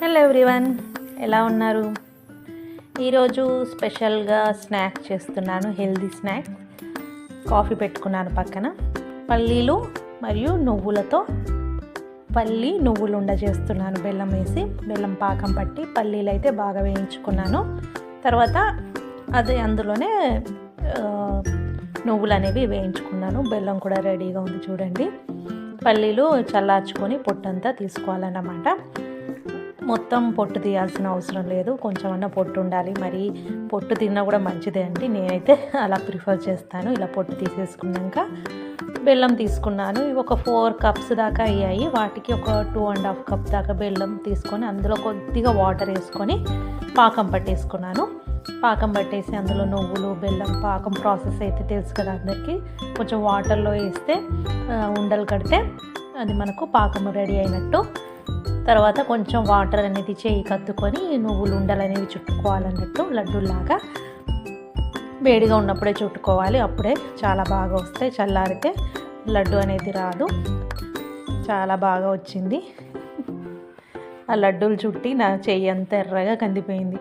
Hello everyone, ఎలా ఉన్నారు? ఈరోజు స్పెషల్గా స్నాక్స్ చేస్తున్నాను. Healthy snacks. కాఫీ పెట్టుకున్నాను పక్కన. పల్లీలు మరియు నువ్వులతో నువ్వులు ఉండ చేస్తున్నాను. బెల్లం వేసి, బెల్లం పాకం పట్టి పల్లీలు అయితే బాగా వేయించుకున్నాను. తర్వాత అందులోనే నువ్వులు అనేవి వేయించుకున్నాను. బెల్లం కూడా రెడీగా ఉంది చూడండి. పల్లీలు చల్లార్చుకొని పొట్టంతా తీసుకోవాలన్నమాట. మొత్తం పొట్టు తీయాల్సిన అవసరం లేదు, కొంచెం అన్న పొట్టు ఉండాలి. మరి పొట్టు తిన్నా కూడా మంచిదే అండి. నేనైతే అలా ప్రిఫర్ చేస్తాను. ఇలా పొట్టు తీసేసుకున్నాక బెల్లం తీసుకున్నాను. ఇవి ఒక 4 కప్స్ దాకా అయ్యాయి. వాటికి ఒక 2.5 కప్ దాకా బెల్లం తీసుకొని అందులో కొద్దిగా వాటర్ వేసుకొని పాకం పట్టేసుకున్నాను. పాకం పట్టేసి అందులో నువ్వులు, బెల్లం పాకం ప్రాసెస్ అయితే తెలుసు కదా అందరికీ. కొంచెం వాటర్లో వేస్తే ఉండలు కడితే అది మనకు పాకం రెడీ అయినట్టు. తర్వాత కొంచెం వాటర్ అనేది చేయి కత్తుకొని నువ్వులు ఉండలు అనేవి చుట్టుకోవాలన్నట్టు, లడ్డూలాగా. వేడిగా ఉన్నప్పుడే చుట్టుకోవాలి, అప్పుడే చాలా బాగా వస్తాయి. చల్లారితే లడ్డు అనేది రాదు. చాలా బాగా వచ్చింది. ఆ లడ్డూలు చుట్టి నా చెయ్యి అంత ఎర్రగా కందిపోయింది.